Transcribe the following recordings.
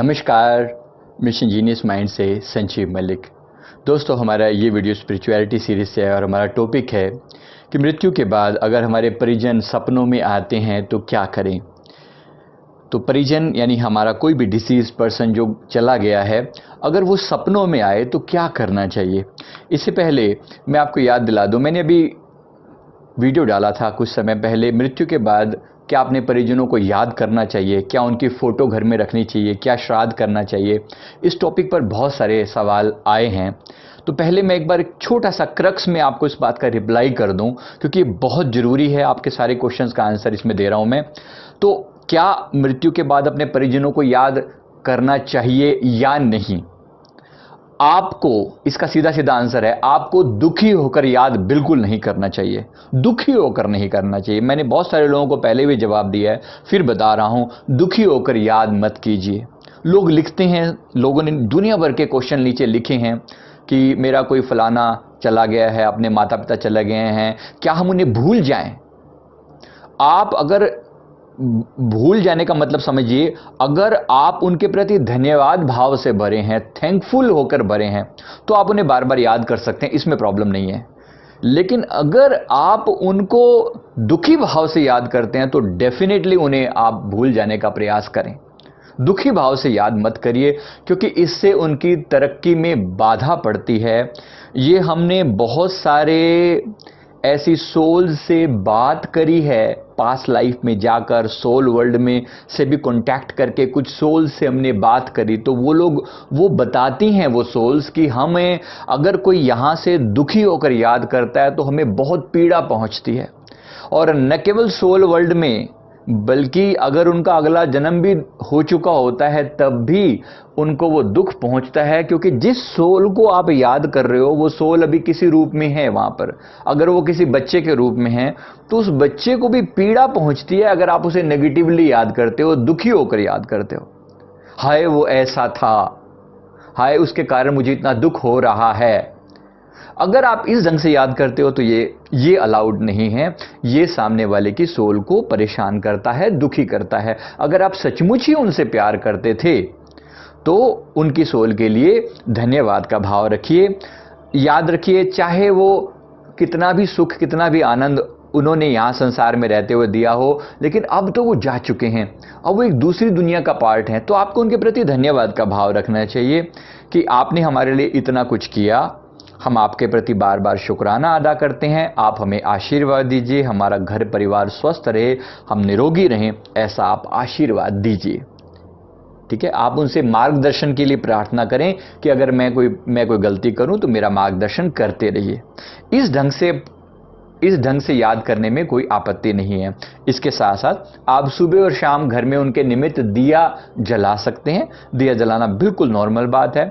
नमस्कार, mission genius mind से संजीव मलिक। दोस्तों, हमारा ये वीडियो स्पिरिचुअलिटी सीरीज से है और हमारा टॉपिक है कि मृत्यु के बाद अगर हमारे परिजन सपनों में आते हैं तो क्या करें। तो परिजन यानी हमारा कोई भी डिसीज पर्सन जो चला गया है, अगर वो सपनों में आए तो क्या करना चाहिए। इससे पहले मैं आपको याद दिला दूं, मैंने अभी वीडियो डाला था कुछ समय पहले, मृत्यु के बाद क्या अपने परिजनों को याद करना चाहिए, क्या उनकी फ़ोटो घर में रखनी चाहिए, क्या श्राद्ध करना चाहिए। इस टॉपिक पर बहुत सारे सवाल आए हैं। तो पहले मैं एक बार एक छोटा सा क्रक्स में आपको इस बात का रिप्लाई कर दूं, क्योंकि बहुत ज़रूरी है। आपके सारे क्वेश्चंस का आंसर इसमें दे रहा हूं मैं। तो क्या मृत्यु के बाद अपने परिजनों को याद करना चाहिए या नहीं? आपको इसका सीधा सीधा आंसर है, आपको दुखी होकर याद बिल्कुल नहीं करना चाहिए। दुखी होकर नहीं करना चाहिए। मैंने बहुत सारे लोगों को पहले भी जवाब दिया है, फिर बता रहा हूं, दुखी होकर याद मत कीजिए। लोग लिखते हैं, लोगों ने दुनिया भर के क्वेश्चन नीचे लिखे हैं कि मेरा कोई फलाना चला गया है, अपने माता पिता चले गए हैं, क्या हम उन्हें भूल जाएं? आप अगर भूल जाने का मतलब समझिए, अगर आप उनके प्रति धन्यवाद भाव से भरे हैं, थैंकफुल होकर भरे हैं, तो आप उन्हें बार बार याद कर सकते हैं, इसमें प्रॉब्लम नहीं है। लेकिन अगर आप उनको दुखी भाव से याद करते हैं तो डेफिनेटली उन्हें आप भूल जाने का प्रयास करें। दुखी भाव से याद मत करिए, क्योंकि इससे उनकी तरक्की में बाधा पड़ती है। ये हमने बहुत सारे ऐसी सोल से बात करी है, पास्ट लाइफ में जाकर सोल वर्ल्ड में से भी कांटेक्ट करके कुछ सोल से हमने बात करी, तो वो लोग वो बताती हैं, वो सोल्स, कि हमें अगर कोई यहाँ से दुखी होकर याद करता है तो हमें बहुत पीड़ा पहुँचती है। और न केवल सोल वर्ल्ड में, बल्कि अगर उनका अगला जन्म भी हो चुका होता है तब भी उनको वो दुख पहुंचता है, क्योंकि जिस सोल को आप याद कर रहे हो वो सोल अभी किसी रूप में है वहां पर। अगर वो किसी बच्चे के रूप में है तो उस बच्चे को भी पीड़ा पहुंचती है अगर आप उसे नेगेटिवली याद करते हो, दुखी होकर याद करते हो। हाय वो ऐसा था, हाय उसके कारण मुझे इतना दुख हो रहा है। अगर आप इस ढंग से याद करते हो तो ये अलाउड नहीं है। ये सामने वाले की सोल को परेशान करता है, दुखी करता है। अगर आप सचमुच ही उनसे प्यार करते थे तो उनकी सोल के लिए धन्यवाद का भाव रखिए। याद रखिए, चाहे वो कितना भी सुख, कितना भी आनंद उन्होंने यहाँ संसार में रहते हुए दिया हो, लेकिन अब तो वो जा चुके हैं, अब वो एक दूसरी दुनिया का पार्ट है। तो आपको उनके प्रति धन्यवाद का भाव रखना चाहिए कि आपने हमारे लिए इतना कुछ किया, हम आपके प्रति बार बार शुक्राना अदा करते हैं, आप हमें आशीर्वाद दीजिए, हमारा घर परिवार स्वस्थ रहे, हम निरोगी रहें, ऐसा आप आशीर्वाद दीजिए। ठीक है, आप उनसे मार्गदर्शन के लिए प्रार्थना करें कि अगर मैं कोई गलती करूं तो मेरा मार्गदर्शन करते रहिए। इस ढंग से याद करने में कोई आपत्ति नहीं है। इसके साथ साथ आप सुबह और शाम घर में उनके निमित्त दिया जला सकते हैं। दिया जलाना बिल्कुल नॉर्मल बात है।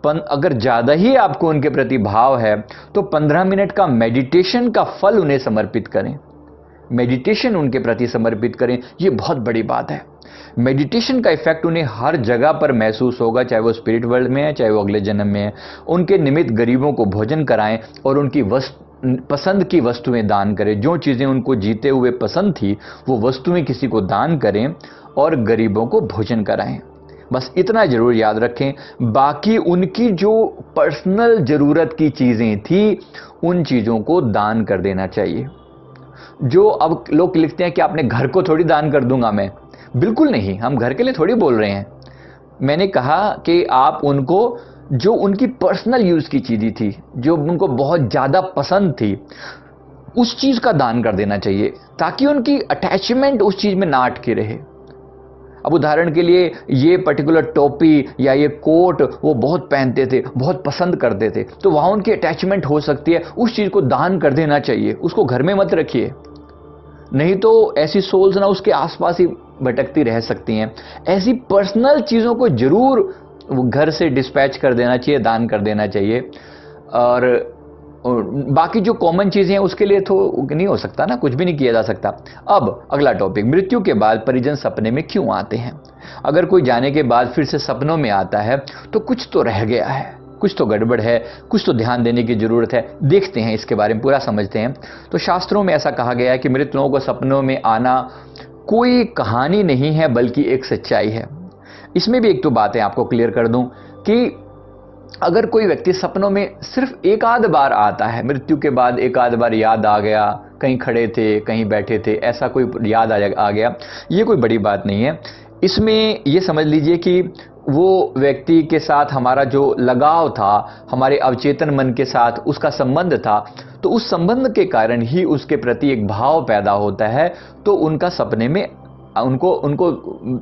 अगर ज़्यादा ही आपको उनके प्रति भाव है तो 15 मिनट का मेडिटेशन का फल उन्हें समर्पित करें। मेडिटेशन उनके प्रति समर्पित करें, ये बहुत बड़ी बात है। मेडिटेशन का इफेक्ट उन्हें हर जगह पर महसूस होगा, चाहे वो स्पिरिट वर्ल्ड में है, चाहे वो अगले जन्म में है। उनके निमित्त गरीबों को भोजन कराएं और उनकी पसंद की वस्तुएं दान करें। जो चीज़ें उनको जीते हुए पसंद थी वो वस्तुएं किसी को दान करें और गरीबों को भोजन कराएं। बस इतना जरूर याद रखें। बाकी उनकी जो पर्सनल ज़रूरत की चीज़ें थी उन चीज़ों को दान कर देना चाहिए। जो अब लोग लिखते हैं कि आपने घर को थोड़ी दान कर दूंगा मैं, बिल्कुल नहीं, हम घर के लिए थोड़ी बोल रहे हैं। मैंने कहा कि आप उनको जो उनकी पर्सनल यूज़ की चीज़ें थी, जो उनको बहुत ज़्यादा पसंद थी, उस चीज़ का दान कर देना चाहिए, ताकि उनकी अटैचमेंट उस चीज़ में ना अटके रहे। अब उदाहरण के लिए, ये पर्टिकुलर टोपी या ये कोट वो बहुत पहनते थे, बहुत पसंद करते थे, तो वहाँ उनकी अटैचमेंट हो सकती है। उस चीज़ को दान कर देना चाहिए, उसको घर में मत रखिए, नहीं तो ऐसी सोल्स ना उसके आसपास ही भटकती रह सकती हैं। ऐसी पर्सनल चीज़ों को जरूर घर से डिस्पैच कर देना चाहिए, दान कर देना चाहिए। और बाकी जो कॉमन चीज़ें हैं उसके लिए तो नहीं हो सकता ना, कुछ भी नहीं किया जा सकता। अब अगला टॉपिक, मृत्यु के बाद परिजन सपने में क्यों आते हैं। अगर कोई जाने के बाद फिर से सपनों में आता है तो कुछ तो रह गया है, कुछ तो गड़बड़ है, कुछ तो ध्यान देने की जरूरत है। देखते हैं इसके बारे में, पूरा समझते हैं। तो शास्त्रों में ऐसा कहा गया है कि मृत लोगों को सपनों में आना कोई कहानी नहीं है, बल्कि एक सच्चाई है। इसमें भी एक तो बात है, आपको क्लियर कर दूं कि अगर कोई व्यक्ति सपनों में सिर्फ एक आध बार आता है, मृत्यु के बाद एक आध बार याद आ गया, कहीं खड़े थे कहीं बैठे थे, ऐसा कोई याद आ गया, ये कोई बड़ी बात नहीं है। इसमें ये समझ लीजिए कि वो व्यक्ति के साथ हमारा जो लगाव था, हमारे अवचेतन मन के साथ उसका संबंध था, तो उस संबंध के कारण ही उसके प्रति एक भाव पैदा होता है, तो उनका सपने में उनको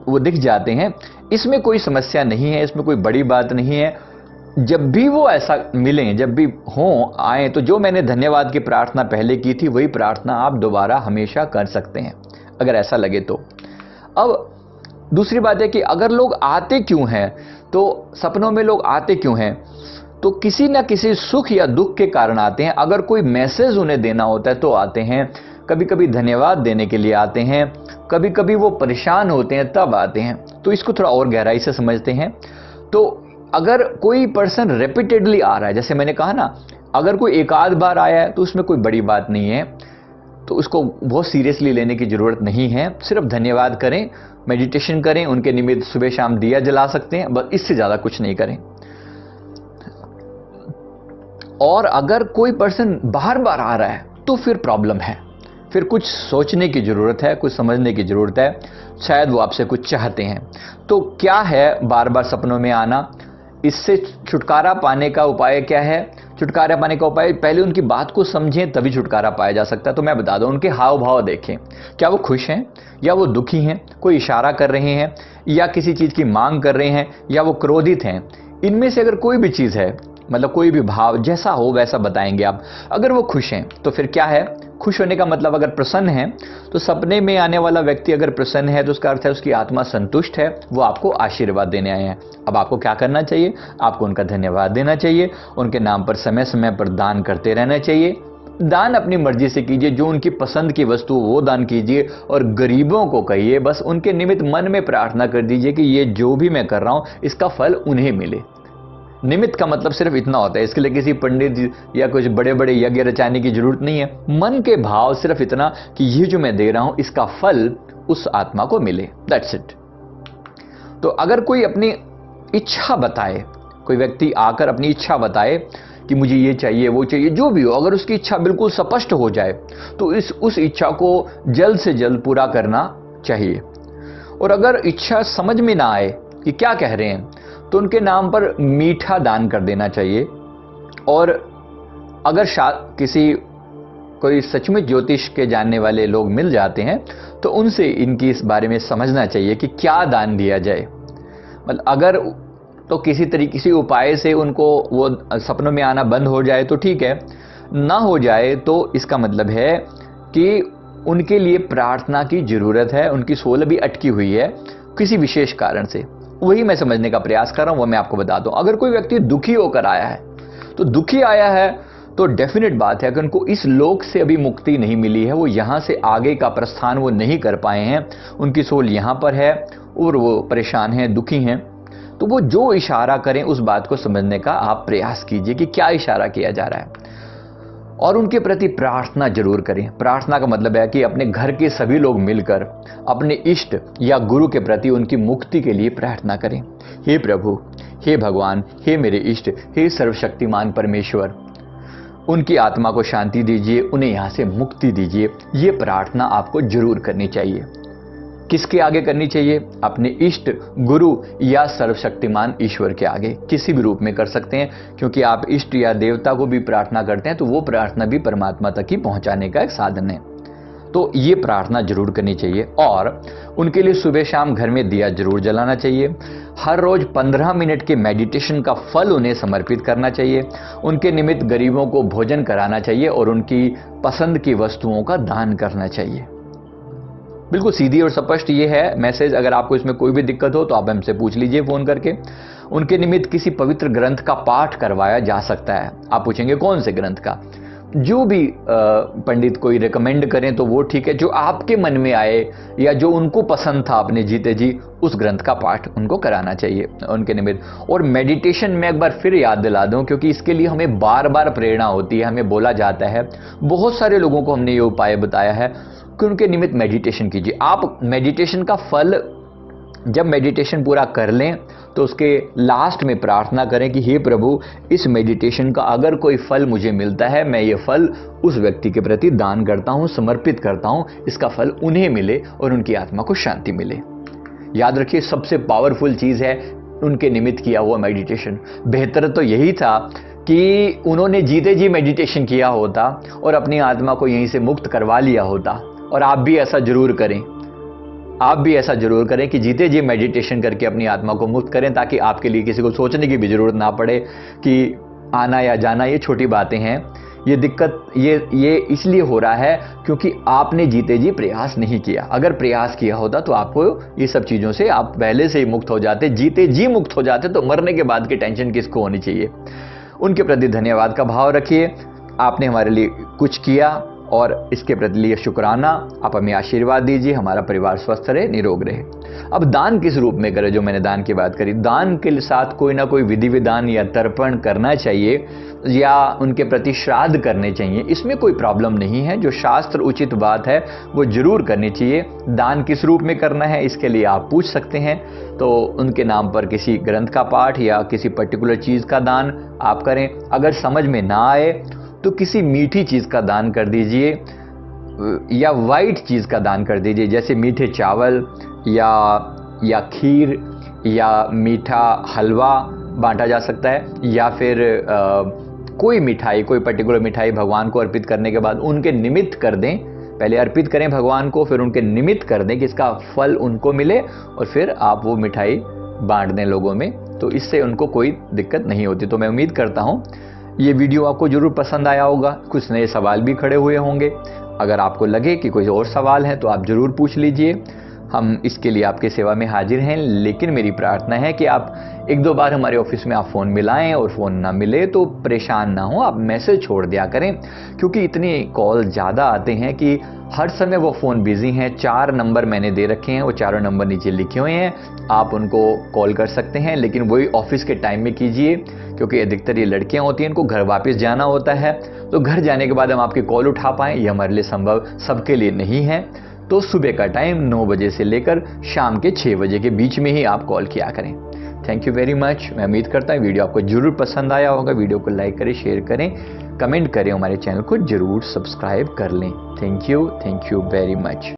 वो दिख जाते हैं। इसमें कोई समस्या नहीं है, इसमें कोई बड़ी बात नहीं है। जब भी वो ऐसा मिलें, जब भी हों आए, तो जो मैंने धन्यवाद की प्रार्थना पहले की थी वही प्रार्थना आप दोबारा हमेशा कर सकते हैं अगर ऐसा लगे तो। अब दूसरी बात है कि अगर लोग आते क्यों हैं, तो सपनों में लोग आते क्यों हैं, तो किसी ना किसी सुख या दुख के कारण आते हैं। अगर कोई मैसेज उन्हें देना होता है तो आते हैं, कभी कभी धन्यवाद देने के लिए आते हैं, कभी कभी वो परेशान होते हैं तब आते हैं। तो इसको थोड़ा और गहराई से समझते हैं। तो अगर कोई पर्सन रिपीटेडली आ रहा है, जैसे मैंने कहा ना, अगर कोई एक आध बार आया है तो उसमें कोई बड़ी बात नहीं है, तो उसको बहुत सीरियसली लेने की जरूरत नहीं है। सिर्फ धन्यवाद करें, मेडिटेशन करें, उनके निमित्त सुबह शाम दिया जला सकते हैं, बस इससे ज्यादा कुछ नहीं करें। और अगर कोई पर्सन बार बार आ रहा है तो फिर प्रॉब्लम है, फिर कुछ सोचने की जरूरत है, कुछ समझने की जरूरत है, शायद वो आपसे कुछ चाहते हैं। तो क्या है बार बार सपनों में आना, इससे छुटकारा पाने का उपाय क्या है? छुटकारा पाने का उपाय, पहले उनकी बात को समझें तभी छुटकारा पाया जा सकता है। तो मैं बता दूं, उनके हाव भाव देखें, क्या वो खुश हैं या वो दुखी हैं, कोई इशारा कर रहे हैं या किसी चीज की मांग कर रहे हैं या वो क्रोधित हैं। इनमें से अगर कोई भी चीज है, मतलब कोई भी भाव जैसा हो वैसा बताएंगे आप। अगर वो खुश हैं तो फिर क्या है, खुश होने का मतलब अगर प्रसन्न है, तो सपने में आने वाला व्यक्ति अगर प्रसन्न है तो उसका अर्थ है उसकी आत्मा संतुष्ट है, वो आपको आशीर्वाद देने आए हैं। अब आपको क्या करना चाहिए? आपको उनका धन्यवाद देना चाहिए, उनके नाम पर समय समय पर दान करते रहना चाहिए। दान अपनी मर्जी से कीजिए, जो उनकी पसंद की वस्तु वो दान कीजिए, और गरीबों को कहिए, बस उनके निमित्त मन में प्रार्थना कर दीजिए कि ये जो भी मैं कर रहा हूं इसका फल उन्हें मिले। निमित्त का मतलब सिर्फ इतना होता है, इसके लिए किसी पंडित या कुछ बड़े बड़े यज्ञ रचाने की जरूरत नहीं है। मन के भाव सिर्फ इतना कि ये जो मैं दे रहा हूं इसका फल उस आत्मा को मिले, दैट्स इट। तो अगर कोई अपनी इच्छा बताए, कोई व्यक्ति आकर अपनी इच्छा बताए कि मुझे ये चाहिए वो चाहिए, जो भी हो, अगर उसकी इच्छा बिल्कुल स्पष्ट हो जाए तो उस इच्छा को जल्द से जल्द पूरा करना चाहिए। और अगर इच्छा समझ में ना आए कि क्या कह रहे हैं, तो उनके नाम पर मीठा दान कर देना चाहिए। और अगर कोई सचमुच ज्योतिष के जानने वाले लोग मिल जाते हैं तो उनसे इनकी इस बारे में समझना चाहिए कि क्या दान दिया जाए। मतलब अगर तो किसी उपाय से उनको वो सपनों में आना बंद हो जाए तो ठीक है, ना हो जाए तो इसका मतलब है कि उनके लिए प्रार्थना की जरूरत है, उनकी सोल भी अटकी हुई है किसी विशेष कारण से। वही मैं समझने का प्रयास कर रहा हूं, वो मैं आपको बता दूं। अगर कोई व्यक्ति दुखी होकर आया है, तो दुखी आया है तो डेफिनेट बात है कि उनको इस लोक से अभी मुक्ति नहीं मिली है, वो यहां से आगे का प्रस्थान वो नहीं कर पाए हैं, उनकी सोल यहां पर है और वो परेशान हैं, दुखी हैं। तो वो जो इशारा करें उस बात को समझने का आप प्रयास कीजिए कि क्या इशारा किया जा रहा है, और उनके प्रति प्रार्थना जरूर करें। प्रार्थना का मतलब है कि अपने घर के सभी लोग मिलकर अपने इष्ट या गुरु के प्रति उनकी मुक्ति के लिए प्रार्थना करें। हे प्रभु, हे भगवान, हे मेरे इष्ट, हे सर्वशक्तिमान परमेश्वर, उनकी आत्मा को शांति दीजिए, उन्हें यहां से मुक्ति दीजिए। ये प्रार्थना आपको जरूर करनी चाहिए। किसके आगे करनी चाहिए? अपने इष्ट गुरु या सर्वशक्तिमान ईश्वर के आगे, किसी भी रूप में कर सकते हैं, क्योंकि आप इष्ट या देवता को भी प्रार्थना करते हैं तो वो प्रार्थना भी परमात्मा तक ही पहुंचाने का एक साधन है। तो ये प्रार्थना जरूर करनी चाहिए। और उनके लिए सुबह शाम घर में दिया जरूर जलाना चाहिए। हर रोज 15 मिनट के मेडिटेशन का फल उन्हें समर्पित करना चाहिए। उनके निमित्त गरीबों को भोजन कराना चाहिए और उनकी पसंद की वस्तुओं का दान करना चाहिए। बिल्कुल सीधी और स्पष्ट ये है मैसेज। अगर आपको इसमें कोई भी दिक्कत हो तो आप हमसे पूछ लीजिए फोन करके। उनके निमित्त किसी पवित्र ग्रंथ का पाठ करवाया जा सकता है। आप पूछेंगे कौन से ग्रंथ का? जो भी पंडित कोई रिकमेंड करें तो वो ठीक है, जो आपके मन में आए या जो उनको पसंद था अपने जीते जी, उस ग्रंथ का पाठ उनको कराना चाहिए उनके निमित्त। और मेडिटेशन में एक बार फिर याद दिला दूं, क्योंकि इसके लिए हमें बार बार प्रेरणा होती है, हमें बोला जाता है, बहुत सारे लोगों को हमने ये उपाय बताया है कि उनके निमित्त मेडिटेशन कीजिए। आप मेडिटेशन का फल जब मेडिटेशन पूरा कर लें तो उसके लास्ट में प्रार्थना करें कि हे प्रभु, इस मेडिटेशन का अगर कोई फल मुझे मिलता है, मैं ये फल उस व्यक्ति के प्रति दान करता हूँ, समर्पित करता हूँ, इसका फल उन्हें मिले और उनकी आत्मा को शांति मिले। याद रखिए, सबसे पावरफुल चीज़ है उनके निमित्त किया हुआ मेडिटेशन। बेहतर तो यही था कि उन्होंने जीते जी मेडिटेशन किया होता और अपनी आत्मा को यहीं से मुक्त करवा लिया होता। और आप भी ऐसा जरूर करें, आप भी ऐसा जरूर करें कि जीते जी मेडिटेशन करके अपनी आत्मा को मुक्त करें, ताकि आपके लिए किसी को सोचने की भी जरूरत ना पड़े कि आना या जाना ये छोटी बातें हैं। ये दिक्कत ये इसलिए हो रहा है क्योंकि आपने जीते जी प्रयास नहीं किया। अगर प्रयास किया होता तो आपको ये सब चीज़ों से आप पहले से ही मुक्त हो जाते, जीते जी मुक्त हो जाते। तो मरने के बाद की टेंशन किसको होनी चाहिए। उनके प्रति धन्यवाद का भाव रखिए, आपने हमारे लिए कुछ किया और इसके प्रति लिए शुक्राना। आप हमें आशीर्वाद दीजिए, हमारा परिवार स्वस्थ रहे, निरोग रहे। अब दान किस रूप में करें, जो मैंने दान की बात करी, दान के साथ कोई ना कोई विधि विधान या तर्पण करना चाहिए या उनके प्रति श्राद्ध करने चाहिए। इसमें कोई प्रॉब्लम नहीं है, जो शास्त्र उचित बात है वो जरूर करनी चाहिए। दान किस रूप में करना है इसके लिए आप पूछ सकते हैं, तो उनके नाम पर किसी ग्रंथ का पाठ या किसी पर्टिकुलर चीज़ का दान आप करें। अगर समझ में ना आए तो किसी मीठी चीज़ का दान कर दीजिए या वाइट चीज़ का दान कर दीजिए, जैसे मीठे चावल या खीर या मीठा हलवा बांटा जा सकता है, या फिर कोई मिठाई, कोई पर्टिकुलर मिठाई भगवान को अर्पित करने के बाद उनके निमित्त कर दें। पहले अर्पित करें भगवान को, फिर उनके निमित्त कर दें कि इसका फल उनको मिले, और फिर आप वो मिठाई बांट दें लोगों में, तो इससे उनको कोई दिक्कत नहीं होती। तो मैं उम्मीद करता हूँ ये वीडियो आपको जरूर पसंद आया होगा। कुछ नए सवाल भी खड़े हुए होंगे। अगर आपको लगे कि कोई और सवाल है तो आप ज़रूर पूछ लीजिए, हम इसके लिए आपकी सेवा में हाजिर हैं। लेकिन मेरी प्रार्थना है कि आप एक दो बार हमारे ऑफिस में आप फ़ोन मिलाएं, और फ़ोन ना मिले तो परेशान ना हो, आप मैसेज छोड़ दिया करें, क्योंकि इतनी कॉल ज़्यादा आते हैं कि हर समय वो फ़ोन बिजी हैं। 4 नंबर मैंने दे रखे हैं, वो चारों नंबर नीचे लिखे हुए हैं, आप उनको कॉल कर सकते हैं, लेकिन वही ऑफिस के टाइम में कीजिए, क्योंकि अधिकतर ये लड़कियां होती हैं, इनको घर वापस जाना होता है। तो घर जाने के बाद हम आपकी कॉल उठा पाएँ ये हमारे लिए संभव सबके लिए नहीं है। तो सुबह का टाइम 9 बजे से लेकर शाम के 6 बजे के बीच में ही आप कॉल किया करें। Thank you very much. मैं उम्मीद करता हूँ वीडियो आपको जरूर पसंद आया होगा। वीडियो को लाइक करें, शेयर करें, कमेंट करें, हमारे चैनल को जरूर सब्सक्राइब कर लें। Thank you very much.